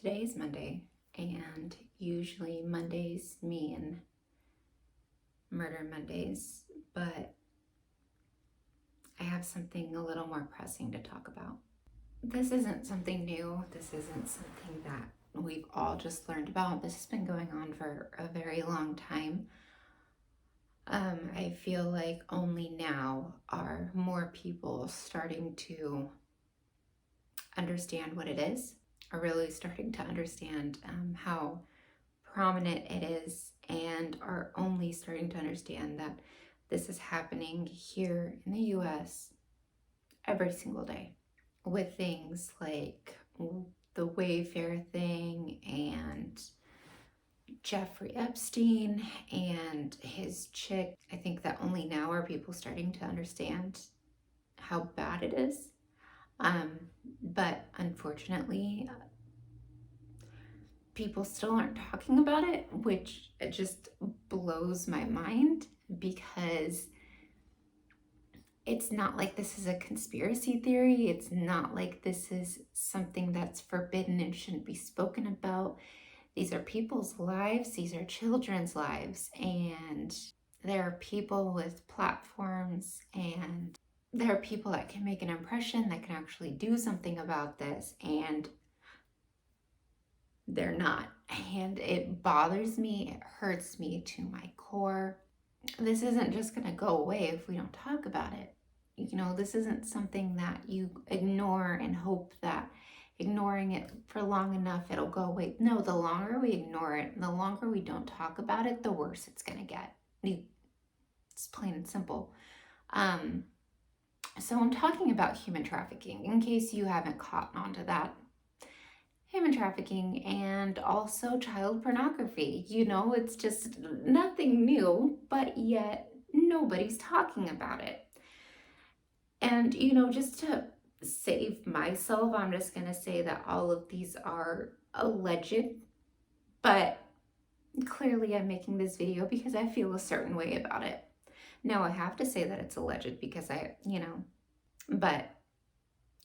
Today is Monday, and usually Mondays mean Murder Mondays, but I have something a little more pressing to talk about. This isn't something new. This isn't something that we've all just learned about. This has been going on for a very long time. I feel like only now are more people starting to understand what it is, are really starting to understand how prominent it is, and are only starting to understand that this is happening here in the US every single day with things like the Wayfair thing and Jeffrey Epstein and his chick. I think that only now are people starting to understand how bad it is. But unfortunately, people still aren't talking about it, which it just blows my mind, because it's not like this is a conspiracy theory. It's not like this is something that's forbidden and shouldn't be spoken about. These are people's lives. These are children's lives. And there are people with platforms, and there are people that can make an impression, that can actually do something about this, and they're not. And it bothers me. It hurts me to my core. This isn't just going to go away if we don't talk about it. You know, this isn't something that you ignore and hope that ignoring it for long enough it'll go away. No, the longer we ignore it, the longer we don't talk about it, the worse it's going to get. It's plain and simple. So I'm talking about human trafficking, in case you haven't caught on to that. Human trafficking and also child pornography. You know, it's just nothing new, but yet nobody's talking about it. And, you know, just to save myself, I'm just going to say that all of these are alleged, but clearly I'm making this video because I feel a certain way about it. Now, I have to say that it's alleged because but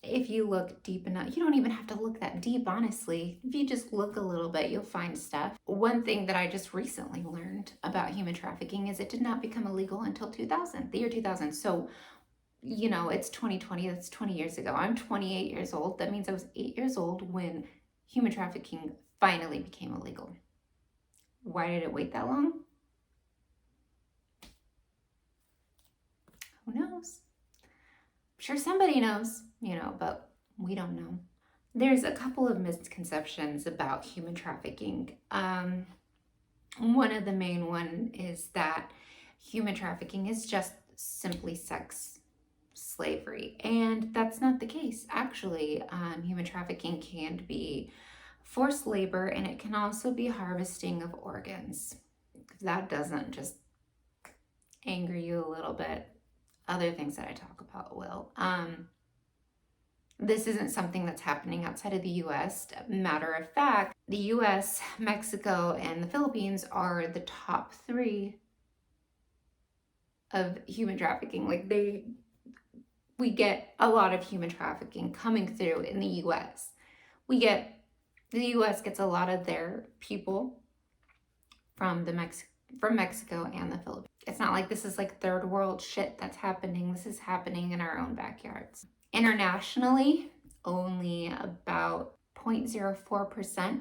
if you look deep enough, you don't even have to look that deep, honestly. If you just look a little bit, you'll find stuff. One thing that I just recently learned about human trafficking is it did not become illegal until 2000, the year 2000. So, you know, it's 2020, that's 20 years ago. I'm 28 years old. That means I was 8 years old when human trafficking finally became illegal. Why did it wait that long? Who knows? I'm sure somebody knows, but we don't know. There's a couple of misconceptions about human trafficking. One of the main one is that human trafficking is just simply sex slavery, and that's not the case. Actually, human trafficking can be forced labor, and it can also be harvesting of organs. If that doesn't just anger you a little bit, other things that I talk about will. This isn't something that's happening outside of the US. Matter of fact, the US, Mexico, and the Philippines are the top 3 of human trafficking. We get a lot of human trafficking coming through in the US. The US gets a lot of their people from Mexico and the Philippines. It's not like this is like third world shit that's happening. This is happening in our own backyards. Internationally, only about 0.04%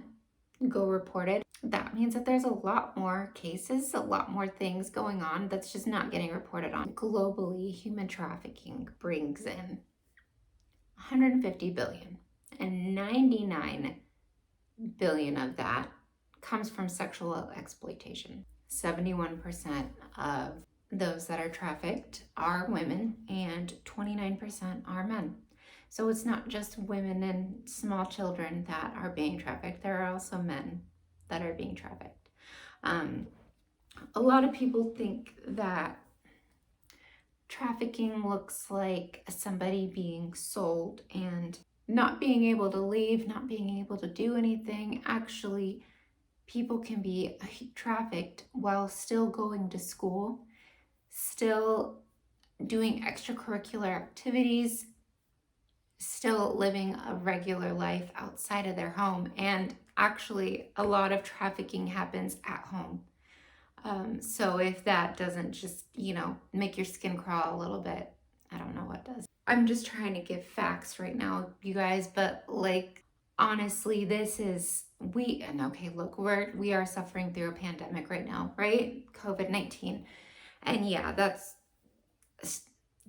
go reported. That means that there's a lot more cases, a lot more things going on that's just not getting reported on. Globally, human trafficking brings in 150 billion, and 99 billion of that comes from sexual exploitation. 71% of those that are trafficked are women, and 29% are men. So it's not just women and small children that are being trafficked. There are also men that are being trafficked. A lot of people think that trafficking looks like somebody being sold and not being able to leave, not being able to do anything. Actually, people can be trafficked while still going to school, still doing extracurricular activities, still living a regular life outside of their home. And actually, a lot of trafficking happens at home. So if that doesn't just, make your skin crawl a little bit, I don't know what does. I'm just trying to give facts right now, you guys, but like, honestly, and okay, look, we are suffering through a pandemic right now, right? COVID-19. And yeah, that's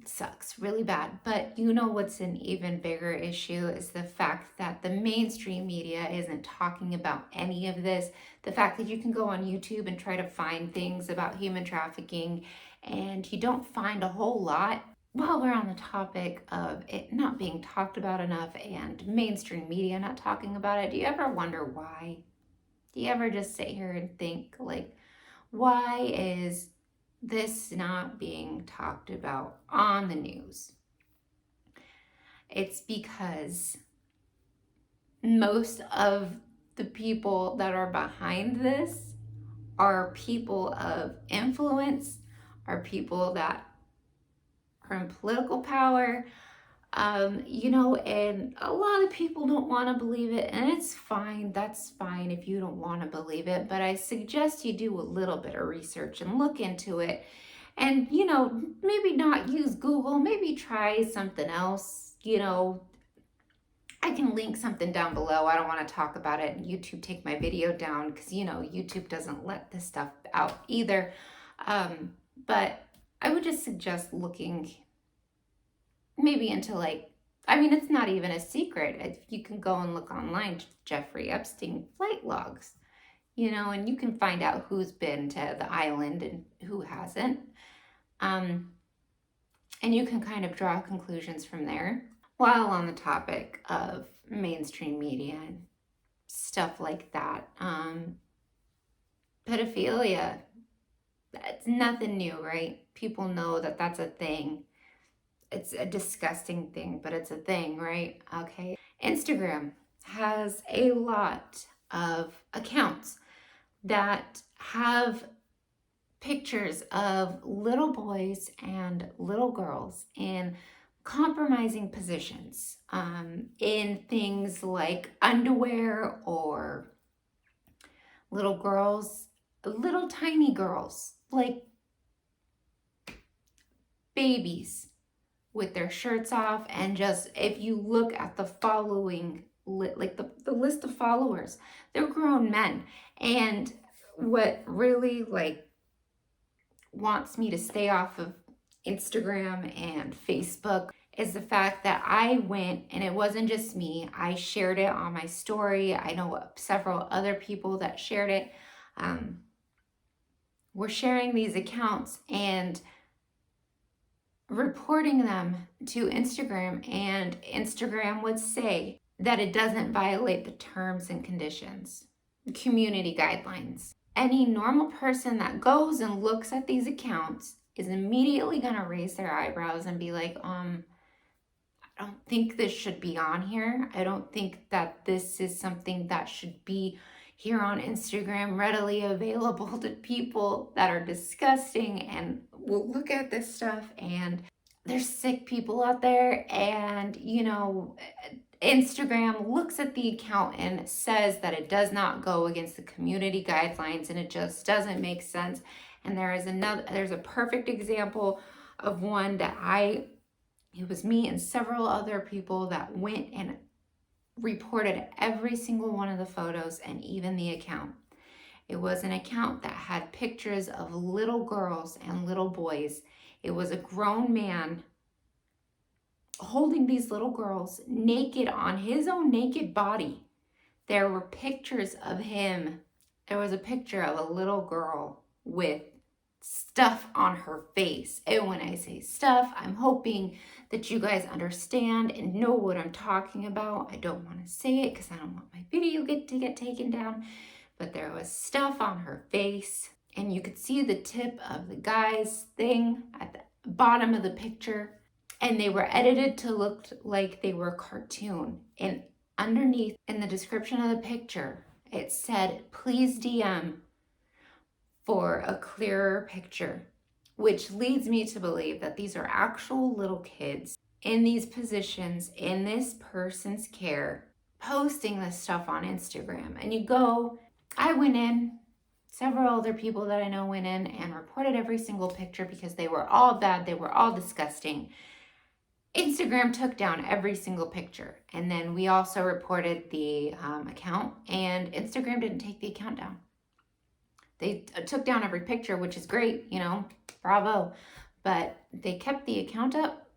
sucks really bad. But what's an even bigger issue is the fact that the mainstream media isn't talking about any of this. The fact that you can go on YouTube and try to find things about human trafficking and you don't find a whole lot. While we're on the topic of it not being talked about enough and mainstream media not talking about it, do you ever wonder why? Do you ever just sit here and think, like, why is this not being talked about on the news? It's because most of the people that are behind this are people of influence, are people that are in political power, and a lot of people don't want to believe it, and it's fine. That's fine if you don't want to believe it, but I suggest you do a little bit of research and look into it. And, maybe not use Google, maybe try something else. I can link something down below. I don't want to talk about it and YouTube take my video down because, YouTube doesn't let this stuff out either. But I would just suggest looking maybe into it's not even a secret. You can go and look online, Jeffrey Epstein flight logs, and you can find out who's been to the island and who hasn't. And you can kind of draw conclusions from there. While on the topic of mainstream media and stuff like that, pedophilia, it's nothing new, right? People know that that's a thing. It's a disgusting thing, but it's a thing, right? Okay. Instagram has a lot of accounts that have pictures of little boys and little girls in compromising positions, in things like underwear, or little girls, little tiny girls, like babies with their shirts off. And just, if you look at the following, like the list of followers, they're grown men. And what really wants me to stay off of Instagram and Facebook is the fact that I went, and it wasn't just me, I shared it on my story. I know several other people that shared it. We're sharing these accounts and reporting them to Instagram, and Instagram would say that it doesn't violate the terms and conditions, community guidelines. Any normal person that goes and looks at these accounts is immediately going to raise their eyebrows and be like, I don't think this should be on here. I don't think that this is something that should be here on Instagram, readily available to people that are disgusting and will look at this stuff. And there's sick people out there, and Instagram looks at the account and says that it does not go against the community guidelines, and it just doesn't make sense. And there's a perfect example of one that it was me and several other people that went and reported every single one of the photos and even the account. It was an account that had pictures of little girls and little boys. It was a grown man holding these little girls naked on his own naked body. There were pictures of him. There was a picture of a little girl with stuff on her face. And when I say stuff, I'm hoping that you guys understand and know what I'm talking about. I don't want to say it because I don't want my video to get taken down. But there was stuff on her face, and you could see the tip of the guy's thing at the bottom of the picture. And they were edited to look like they were cartoon. And underneath in the description of the picture, it said, please DM for a clearer picture, which leads me to believe that these are actual little kids in these positions, in this person's care, posting this stuff on Instagram. And I went in, several other people that I know went in and reported every single picture because they were all bad, they were all disgusting. Instagram took down every single picture. And then we also reported the account, and Instagram didn't take the account down. They took down every picture, which is great, bravo. But they kept the account up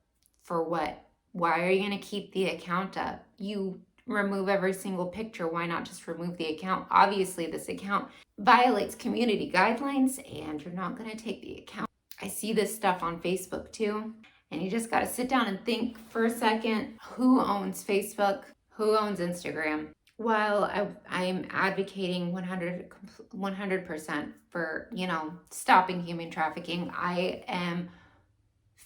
for what? Why are you going to keep the account up? You remove every single picture. Why not just remove the account? Obviously, this account violates community guidelines, and you're not going to take the account. I see this stuff on Facebook too. And you just got to sit down and think for a second, who owns Facebook? Who owns Instagram? While I'm advocating 100% for, stopping human trafficking, I am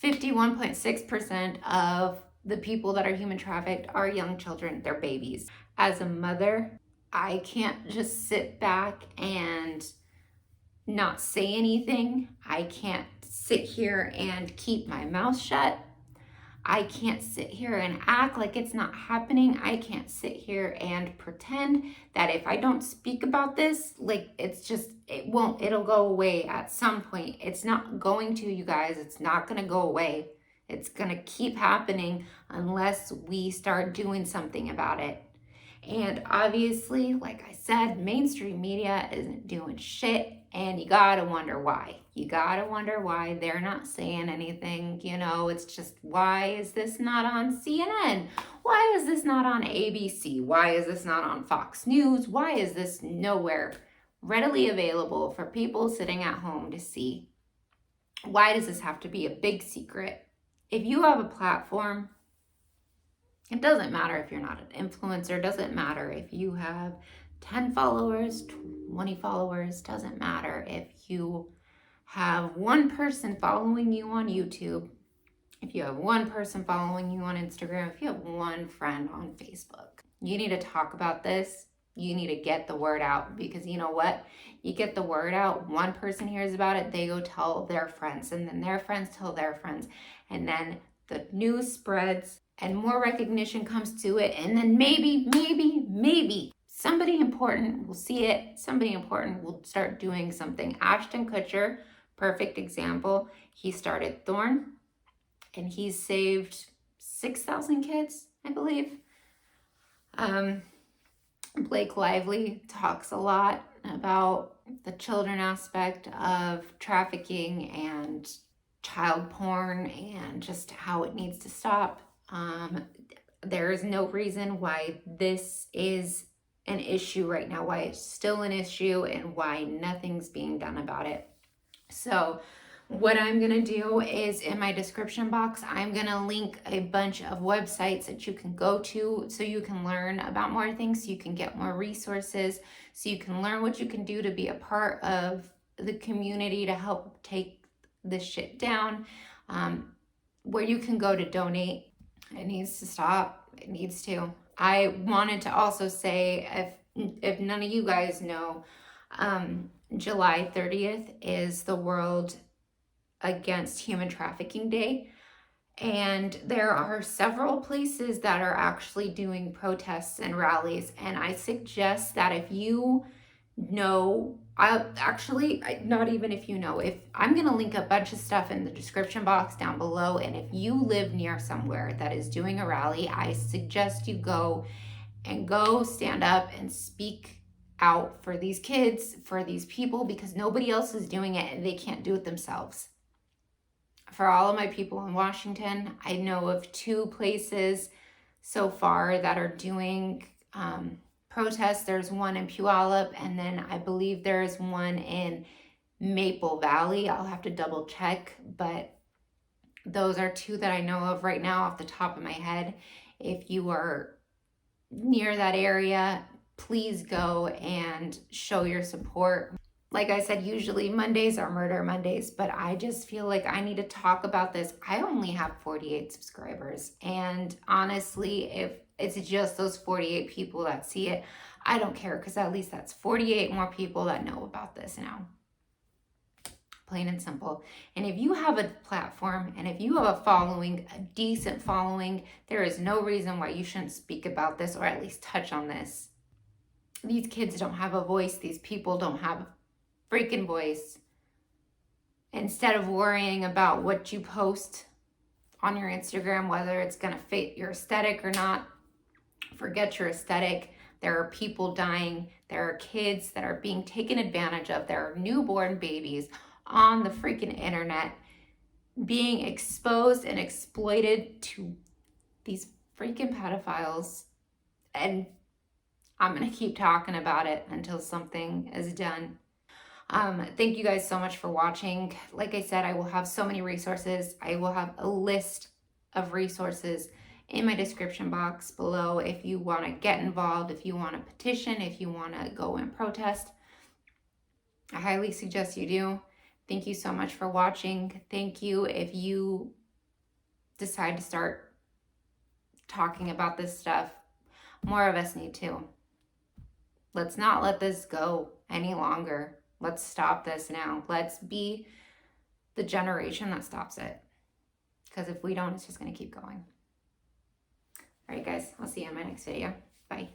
51.6% of the people that are human trafficked are young children. They're babies. As a mother, I can't just sit back and not say anything. I can't sit here and keep my mouth shut. I can't sit here and act like it's not happening. I can't sit here and pretend that if I don't speak about this, it'll go away at some point. It's not going to, you guys. It's not going to go away. It's going to keep happening unless we start doing something about it. And obviously, like I said, mainstream media isn't doing shit. And you gotta wonder why. You gotta wonder why they're not saying anything. It's just, why is this not on CNN? Why is this not on ABC? Why is this not on Fox News? Why is this nowhere readily available for people sitting at home to see? Why does this have to be a big secret? If you have a platform, it doesn't matter if you're not an influencer, doesn't matter if you have 10 followers, 20 followers, doesn't matter if you have one person following you on YouTube, if you have one person following you on Instagram, if you have one friend on Facebook. You need to talk about this. You need to get the word out, because you know what? You get the word out, one person hears about it, they go tell their friends, and then their friends tell their friends, and then the news spreads and more recognition comes to it, and then maybe somebody important will see it. Somebody important will start doing something. Ashton Kutcher, perfect example. He started Thorn, and he's saved 6,000 kids, I believe. Blake Lively talks a lot about the children aspect of trafficking and child porn and just how it needs to stop. There is no reason why this is an issue right now, why it's still an issue, and why nothing's being done about it. So what I'm going to do is, in my description box, I'm going to link a bunch of websites that you can go to so you can learn about more things, so you can get more resources, so you can learn what you can do to be a part of the community to help take this shit down, where you can go to donate. It needs to stop. It needs to. I wanted to also say, if none of you guys know, July 30th is the World Against Human Trafficking Day. And there are several places that are actually doing protests and rallies. And I suggest that if you know, not even if you know, if I'm going to link a bunch of stuff in the description box down below. And if you live near somewhere that is doing a rally, I suggest you go stand up and speak out for these kids, for these people, because nobody else is doing it and they can't do it themselves. For all of my people in Washington, I know of 2 places so far that are doing protests. There's one in Puyallup, and then I believe there's one in Maple Valley. I'll have to double check, but those are 2 that I know of right now off the top of my head. If you are near that area, please go and show your support. Like I said, usually Mondays are Murder Mondays, but I just feel like I need to talk about this. I only have 48 subscribers, and honestly, if it's just those 48 people that see it, I don't care, because at least that's 48 more people that know about this now. plain and simple. And if you have a platform and if you have a following, a decent following, there is no reason why you shouldn't speak about this or at least touch on this. These kids don't have a voice. These people don't have a freaking voice. Instead of worrying about what you post on your Instagram, whether it's going to fit your aesthetic or not, forget your aesthetic. There are people dying. There are kids that are being taken advantage of. There are newborn babies on the freaking internet being exposed and exploited to these freaking pedophiles. And I'm going to keep talking about it until something is done. Thank you guys so much for watching. Like I said, I will have so many resources. I will have a list of resources in my description box below if you want to get involved, if you want to petition, if you want to go and protest. I highly suggest you do. Thank you so much for watching. Thank you if you decide to start talking about this stuff. More of us need to. Let's not let this go any longer. Let's stop this now. Let's be the generation that stops it. Because if we don't, it's just going to keep going. All right, guys. I'll see you in my next video. Bye.